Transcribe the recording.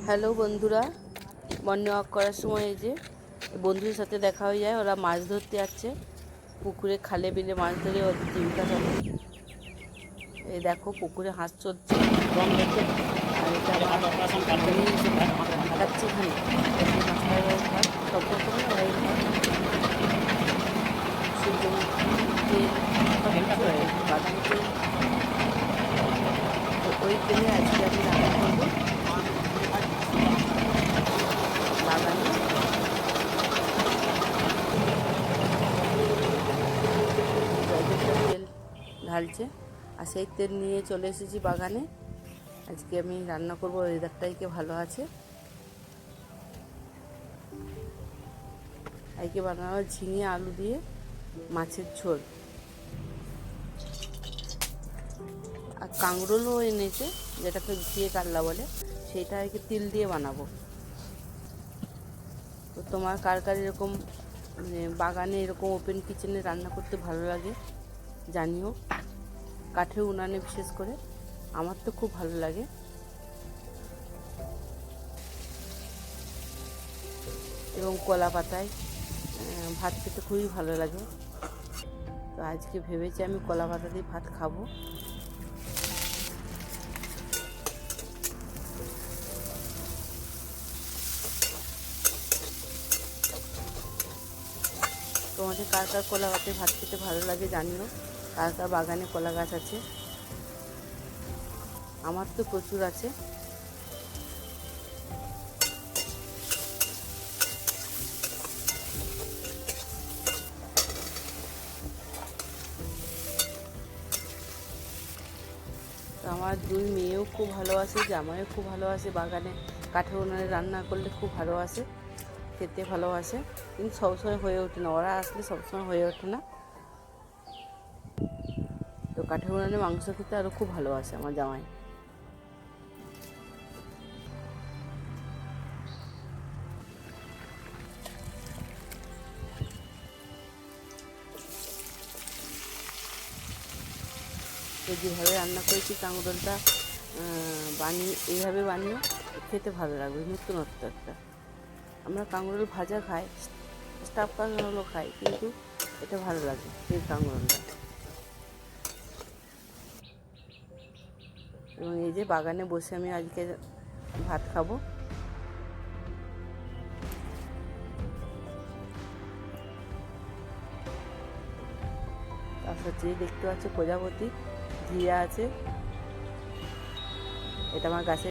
Hello বন্ধুরা, morning walk করার সময় এই যে বন্ধুদের সাথে দেখা হয়ে যায়। ওরা মাছ ধরতে যাচ্ছে পুকুরে, খালে বিলে মাছ ধরে ওদের জীবিকা চলে। এই দেখো পুকুরে হাঁস চলছে রং হচ্ছে। আর এটা আমার দেখাচ্ছে এখানে সব রকমের অয়েল হয়, সূর্যমুখী তেল সব কিছু হয়, বাদাম তেল। তো ওই তেলে আজকে আমি রান্না করবো বাগানে। তেল ঢালছে আর সেই তেল নিয়ে চলে এসেছি বাগানে। আজকে আমি রান্না করবো, ওয়েদারটাই কে ভালো আছে। আজকে বানাবো ঝিঙে আলু দিয়ে মাছের ঝোল, আর কাঁকরোলও এনেছে যেটাকে ঘিয়ে কাল্লা বলে, সেইটা আজকে তিল দিয়ে বানাবো। তো তোমার কার কার এরকম বাগানে এরকম ওপেন কিচেনে রান্না করতে ভালো লাগে জানিও, কাঠের উনানে বিশেষ করে। আমার তো খুব ভালো লাগে। এবং কলা পাতায় ভাত খেতে খুবই ভালো লাগে। তো আজকে ভেবেছি আমি কলা পাতা দিয়ে ভাত খাবো। তোমাদের কার কার কলা পাতায় ভাত খেতে ভালো লাগে জানিও, কার কার বাগানে কলা গাছ আছে। আমার তো প্রচুর আছে। তো আমার দুই মেয়েও খুব ভালোবাসে, জামাইও খুব ভালোবাসে, বাগানে কাঠের উনানে রান্না করলে খুব ভালোবাসে, খেতে ভালোবাসে। কিন্তু সবসময় হয়ে ওঠে না, ওরা আসলে সবসময় হয়ে ওঠে না। তো কাঠের উনানে মাংস খেতে আরও খুব ভালোবাসে আমার জামাই। তো যেভাবে রান্না করেছি কাঁকরোলটা এইভাবে বানিয়ে খেতে ভালো লাগবে, নতুনত্ব একটা। আমরা কাঁকরোল ভাজা খাই, স্টাফ কাঁকরোলও খাই, কিন্তু এটা ভালো লাগে এই কাঁকরোলটা। এবং এই যে বাগানে বসে আমি আজকে ভাত খাবো। তার সাথে দেখতে পাচ্ছ প্রজাপতি ঘিরে আছে, এটা আমার গাছের